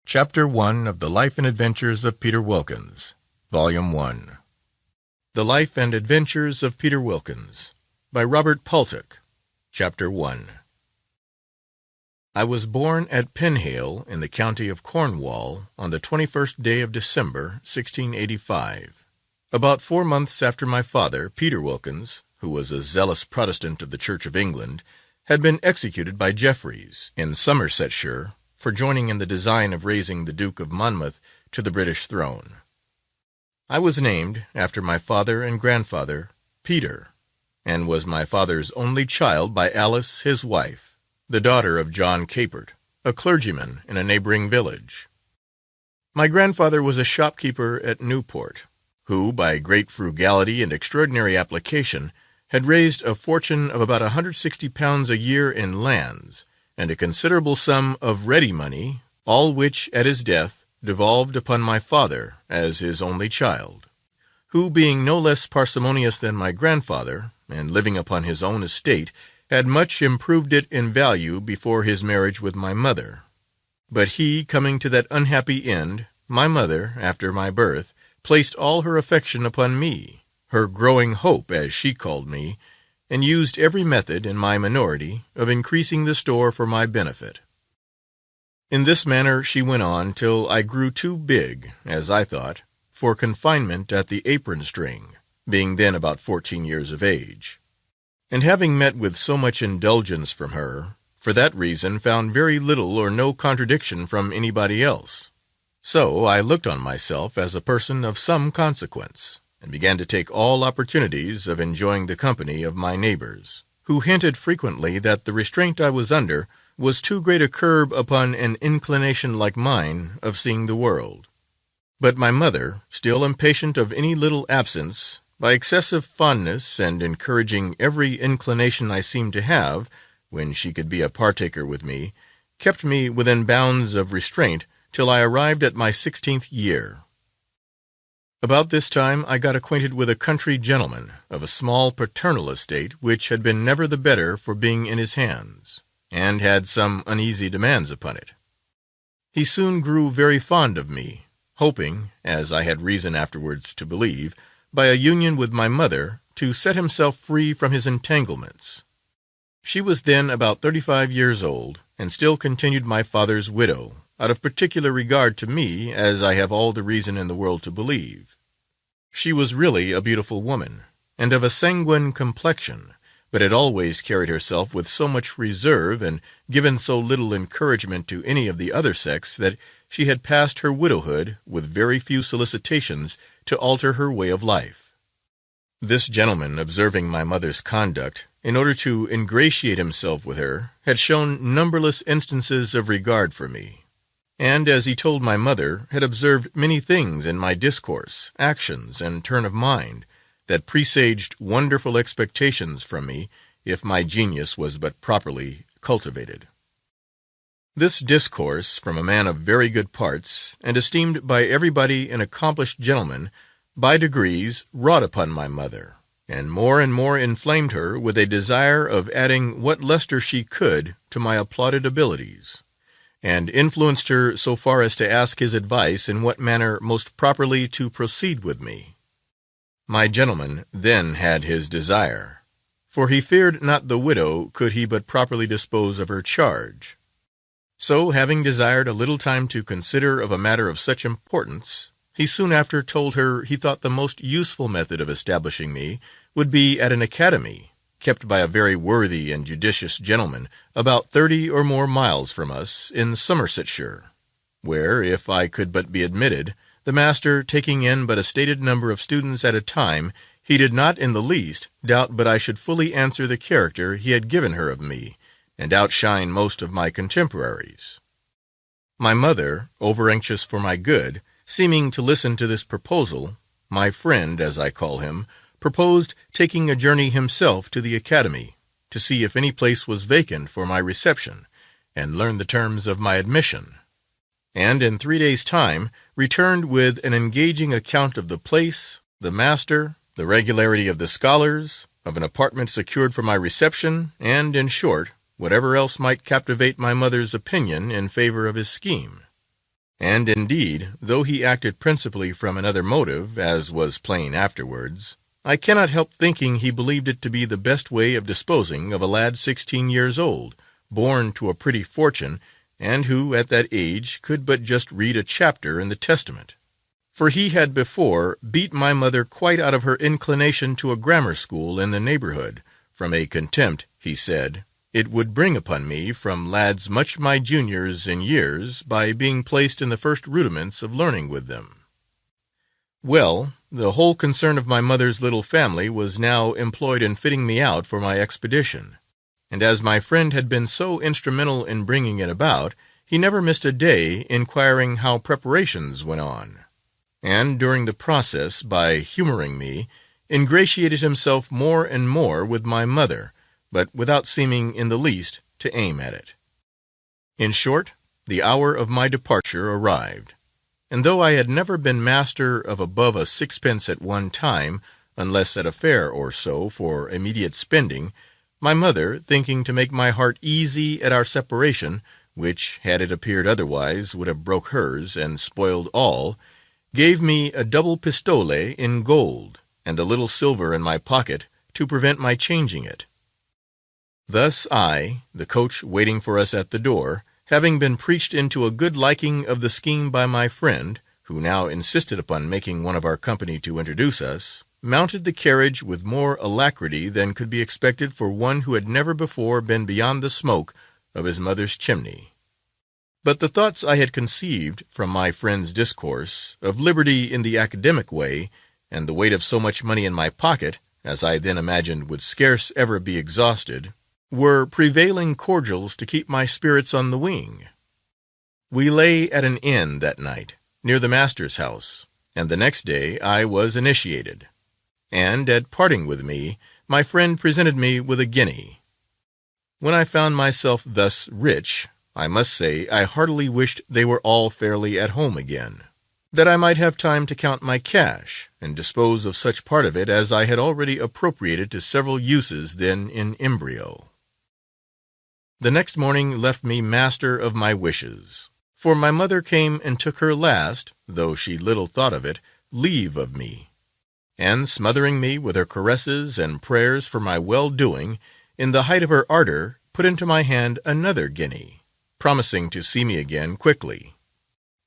Chapter 1 of The Life and Adventures of Peter Wilkins, Volume 1. The Life and Adventures of Peter Wilkins, by Robert PALTOCK, Chapter 1. I was born at Penhale, in the county of Cornwall, on the 21st day of December, 1685. About 4 months after my father, Peter Wilkins, who was a zealous Protestant of the Church of England, had been executed by Jeffreys, in Somersetshire, for joining in the design of raising the Duke of Monmouth to the British throne. I was named, after my father and grandfather, Peter, and was my father's only child by Alice, his wife, the daughter of John Capert, a clergyman in a neighboring village. My grandfather was a shopkeeper at Newport, who, by great frugality and extraordinary application, had raised a fortune of about £160 a year in lands, and a considerable sum of ready money, all which, at his death, devolved upon my father as his only child, who, being no less parsimonious than my grandfather, and living upon his own estate, had much improved it in value before his marriage with my mother. But he, coming to that unhappy end, my mother, after my birth, placed all her affection upon me, her growing hope, as she called me, and used every method, in my minority, of increasing the store for my benefit. In this manner she went on till I grew too big, as I thought, for confinement at the apron-string, being then about 14 years of age. And having met with so much indulgence from her, for that reason found very little or no contradiction from anybody else. So I looked on myself as a person of some consequence, and began to take all opportunities of enjoying the company of my neighbors, who hinted frequently that the restraint I was under was too great a curb upon an inclination like mine of seeing the world. But my mother, still impatient of any little absence, by excessive fondness, and encouraging every inclination I seemed to have, when she could be a partaker with me, kept me within bounds of restraint till I arrived at my 16th year. About this time I got acquainted with a country gentleman of a small paternal estate, which had been never the better for being in his hands, and had some uneasy demands upon it. He soon grew very fond of me, hoping, as I had reason afterwards to believe, by a union with my mother, to set himself free from his entanglements. She was then about 35 years old, and still continued my father's widow, out of particular regard to me, as I have all the reason in the world to believe. She was really a beautiful woman, and of a sanguine complexion, but had always carried herself with so much reserve, and given so little encouragement to any of the other sex, that she had passed her widowhood with very few solicitations to alter her way of life. This gentleman, observing my mother's conduct, in order to ingratiate himself with her, had shown numberless instances of regard for me, and, as he told my mother, had observed many things in my discourse, actions, and turn of mind, that presaged wonderful expectations from me, if my genius was but properly cultivated. This discourse, from a man of very good parts, and esteemed by everybody an accomplished gentleman, by degrees wrought upon my mother, and more inflamed her with a desire of adding what lustre she could to my applauded abilities, and influenced her so far as to ask his advice in what manner most properly to proceed with me. My gentleman then had his desire, for he feared not the widow could he but properly dispose of her charge. So, having desired a little time to consider of a matter of such importance, he soon after told her he thought the most useful method of establishing me would be at an academy, kept by a very worthy and judicious gentleman, about 30 or more miles from us, in Somersetshire, where, if I could but be admitted, the master taking in but a stated number of students at a time, he did not in the least doubt but I should fully answer the character he had given her of me, and outshine most of my contemporaries. My mother, over-anxious for my good, seeming to listen to this proposal, my friend, as I call him, proposed taking a journey himself to the academy, to see if any place was vacant for my reception, and learn the terms of my admission, and in 3 days' time returned with an engaging account of the place, the master, the regularity of the scholars, of an apartment secured for my reception, and, in short, whatever else might captivate my mother's opinion in favor of his scheme. And indeed, though he acted principally from another motive, as was plain afterwards, I cannot help thinking he believed it to be the best way of disposing of a lad 16 years old, born to a pretty fortune, and who, at that age, could but just read a chapter in the Testament. For he had before beat my mother quite out of her inclination to a grammar school in the neighborhood, from a contempt, he said, it would bring upon me from lads much my juniors in years by being placed in the first rudiments of learning with them. Well, the whole concern of my mother's little family was now employed in fitting me out for my expedition, and as my friend had been so instrumental in bringing it about, he never missed a day inquiring how preparations went on, and during the process, by humoring me, ingratiated himself more and more with my mother, but without seeming in the least to aim at it. In short, the hour of my departure arrived, and though I had never been master of above a sixpence at one time, unless at a fair or so for immediate spending, my mother, thinking to make my heart easy at our separation, which, had it appeared otherwise, would have broke hers and spoiled all, gave me a double pistole in gold, and a little silver in my pocket to prevent my changing it. Thus I, the coach waiting for us at the door, having been preached into a good liking of the scheme by my friend, who now insisted upon making one of our company to introduce us, mounted the carriage with more alacrity than could be expected for one who had never before been beyond the smoke of his mother's chimney. But the thoughts I had conceived, from my friend's discourse, of liberty in the academic way, and the weight of so much money in my pocket, as I then imagined would scarce ever be exhausted, were prevailing cordials to keep my spirits on the wing. We lay at an inn that night, near the master's house, and the next day I was initiated, and at parting with me, my friend presented me with a guinea. When I found myself thus rich, I must say I heartily wished they were all fairly at home again, that I might have time to count my cash, and dispose of such part of it as I had already appropriated to several uses then in embryo. The next morning left me master of my wishes, for my mother came and took her last, though she little thought of it, leave of me, and smothering me with her caresses and prayers for my well-doing, in the height of her ardor put into my hand another guinea, promising to see me again quickly,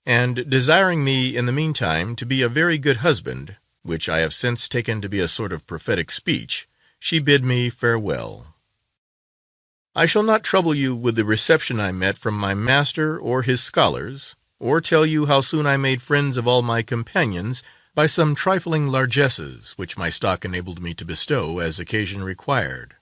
and desiring me in the meantime to be a very good husband, which I have since taken to be a sort of prophetic speech, she bid me farewell. I shall not trouble you with the reception I met from my master or his scholars, or tell you how soon I made friends of all my companions by some trifling largesses which my stock enabled me to bestow as occasion required.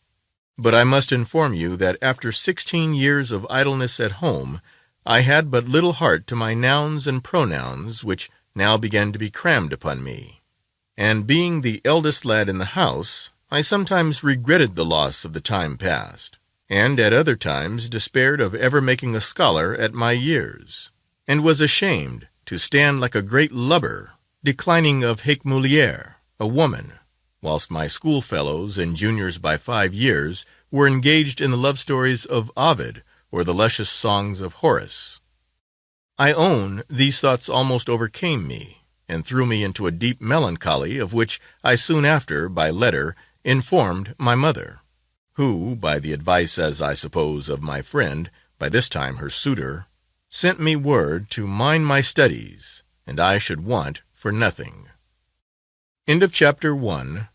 But I must inform you that after 16 years of idleness at home, I had but little heart to my nouns and pronouns, which now began to be crammed upon me, and being the eldest lad in the house, I sometimes regretted the loss of the time past, and at other times despaired of ever making a scholar at my years, and was ashamed to stand like a great lubber, declining of haec mulier, a woman, whilst my schoolfellows and juniors by 5 years were engaged in the love stories of Ovid or the luscious songs of Horace. I own these thoughts almost overcame me, and threw me into a deep melancholy, of which I soon after, by letter, informed my mother, who, by the advice, as I suppose, of my friend, by this time her suitor, sent me word to mind my studies, and I should want for nothing. End of chapter 1.